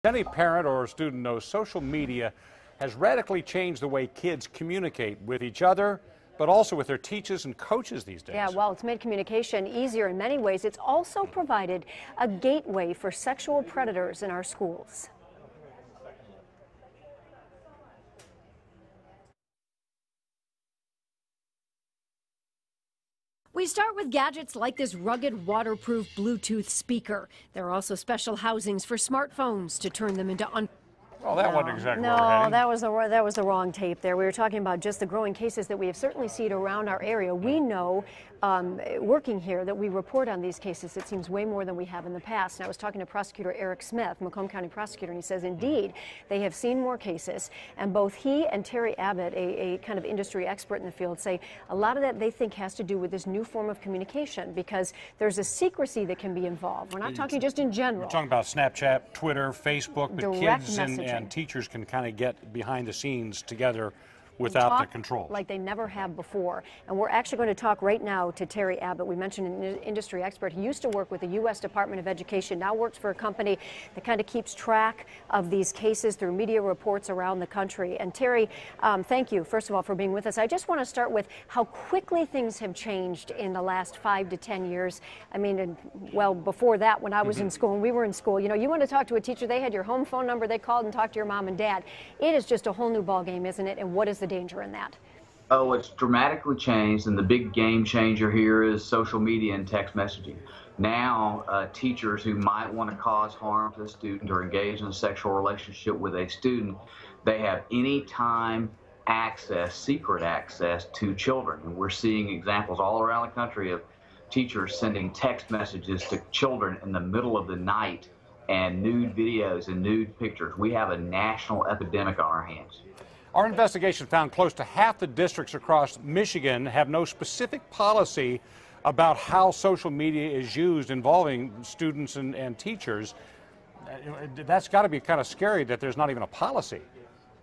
Any parent or student knows social media has radically changed the way kids communicate with each other, but also with their teachers and coaches these days. Yeah, well, it's made communication easier in many ways. It's also provided a gateway for sexual predators in our schools. We start with gadgets like this rugged, waterproof Bluetooth speaker. There are also special housings for smartphones to turn them into Well, that wasn't exactly No, where we're heading. that was the wrong tape there. We were talking about just the growing cases that we have certainly seen around our area. We know, working here, that we report on these cases. It seems way more than we have in the past. And I was talking to Prosecutor Eric Smith, Macomb County prosecutor, and he says, indeed, they have seen more cases. And both he and Terry Abbott, a kind of industry expert in the field, say a lot of that they think has to do with this new form of communication because there's a secrecy that can be involved. We're not talking just in general. We're talking about Snapchat, Twitter, Facebook, but Direct kids messaging. and teachers can kind of get behind the scenes together without the control. Like they never have before. And we're actually going to talk right now to Terry Abbott. We mentioned an industry expert. He used to work with the U.S. Department of Education, now works for a company that kind of keeps track of these cases through media reports around the country. And Terry, thank you, first of all, for being with us. I just want to start with how quickly things have changed in the last 5 to 10 years. I mean, well, before that, when I was in school, when we were in school, you know, you want to talk to a teacher, they had your home phone number, they called and talked to your mom and dad. It is just a whole new ballgame, isn't it? And what is the danger in that? Oh, it's dramatically changed, and the big game changer here is social media and text messaging. Now, teachers who might want to cause harm to a student or engage in a sexual relationship with a student, they have anytime access, secret access to children. And we're seeing examples all around the country of teachers sending text messages to children in the middle of the night and nude videos and nude pictures. We have a national epidemic on our hands. Our investigation found close to half the districts across Michigan have no specific policy about how social media is used involving students and teachers. That's got to be kind of scary that there's not even a policy.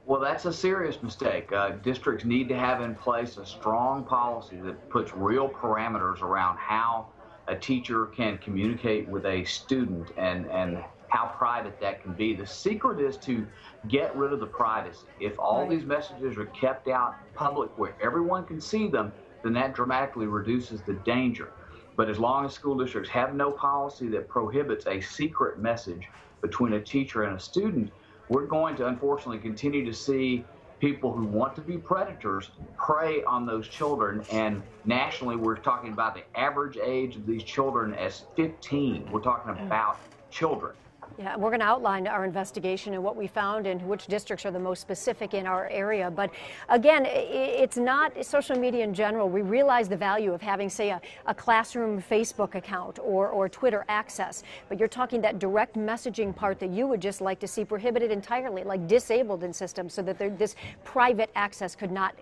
Well, that's a serious mistake. Districts need to have in place a strong policy that puts real parameters around how a teacher can communicate with a student and how private that can be. The secret is to get rid of the privacy. If all these messages are kept out public where everyone can see them, then that dramatically reduces the danger. But as long as school districts have no policy that prohibits a secret message between a teacher and a student, we're going to unfortunately continue to see people who want to be predators prey on those children. And nationally, we're talking about the average age of these children as 15. We're talking about children. Yeah, we're going to outline our investigation and what we found and which districts are the most specific in our area. But again, it's not social media in general. We realize the value of having, say, a classroom Facebook account or Twitter access. But you're talking that direct messaging part that you would just like to see prohibited entirely, like disabled in systems so that this private access could not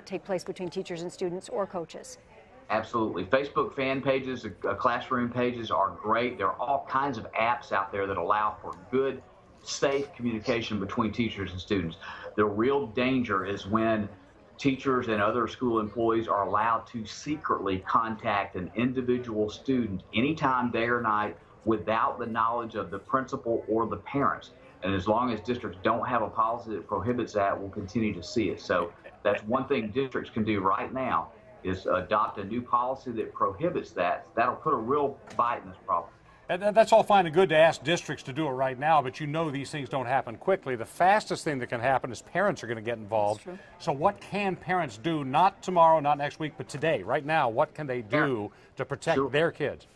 take place between teachers and students or coaches. Absolutely. Facebook fan pages, classroom pages are great. There are all kinds of apps out there that allow for good, safe communication between teachers and students. The real danger is when teachers and other school employees are allowed to secretly contact an individual student anytime, day or night, without the knowledge of the principal or the parents. And as long as districts don't have a policy that prohibits that, we'll continue to see it. So that's one thing districts can do right now, is adopt a new policy that prohibits that. That'll put a real bite in this problem. And that's all fine and good to ask districts to do it right now, but you know these things don't happen quickly. The fastest thing that can happen is parents are going to get involved. So what can parents do, not tomorrow, not next week, but today, right now? What can they do to protect their kids?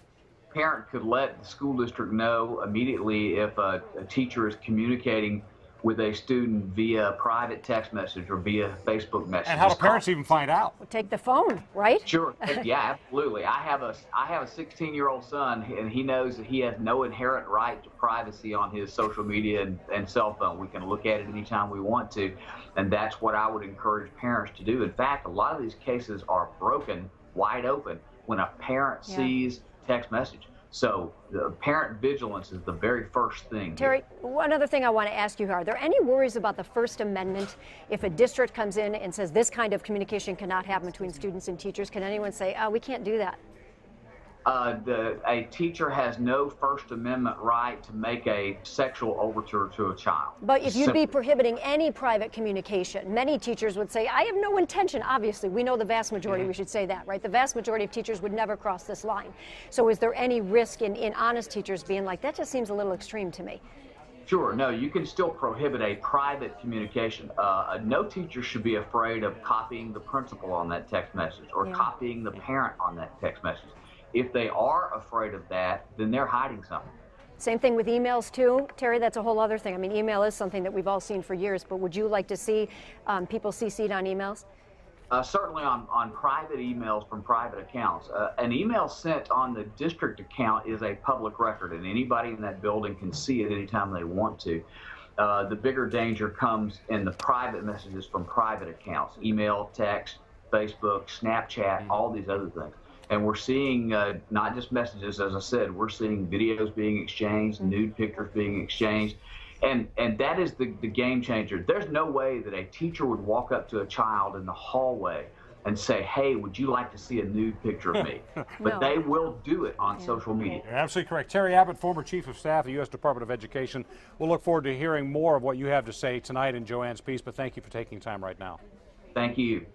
Parent could let the school district know immediately if a teacher is communicating with a student via private text message or via Facebook message. And how do parents even find out? Well, take the phone, right? Sure. Yeah, absolutely. I have a 16-year-old son, and he knows that he has no inherent right to privacy on his social media and cell phone. We can look at it anytime we want to, and that's what I would encourage parents to do. In fact, a lot of these cases are broken wide open when a parent sees text message. So the parent vigilance is the very first thing. Terry, one other thing I want to ask you, are there any worries about the First Amendment? If a district comes in and says this kind of communication cannot happen between students and teachers, can anyone say, oh, we can't do that? A teacher has no First Amendment right to make a sexual overture to a child. But if you'd be prohibiting any private communication, many teachers would say, I have no intention. Obviously, we know the vast majority, we should say that, right? The vast majority of teachers would never cross this line. So is there any risk in honest teachers being like, that just seems a little extreme to me? Sure, no, you can still prohibit a private communication. No teacher should be afraid of copying the principal on that text message or copying the parent on that text message. If they are afraid of that, then they're hiding something. Same thing with emails too, Terry. That's a whole other thing. I mean, email is something that we've all seen for years, but would you like to see people CC'd on emails? Certainly on private emails from private accounts. An email sent on the district account is a public record, and anybody in that building can see it anytime they want to. The bigger danger comes in the private messages from private accounts, email, text, Facebook, Snapchat, all these other things. And we're seeing not just messages, as I said, we're seeing videos being exchanged, nude pictures being exchanged. And that is the game changer. There's no way that a teacher would walk up to a child in the hallway and say, hey, would you like to see a nude picture of me? But they will do it on social media. You're absolutely correct. Terry Abbott, former Chief of Staff of the U.S. Department of Education. We'll look forward to hearing more of what you have to say tonight in Joanne's piece, but thank you for taking time right now. Thank you.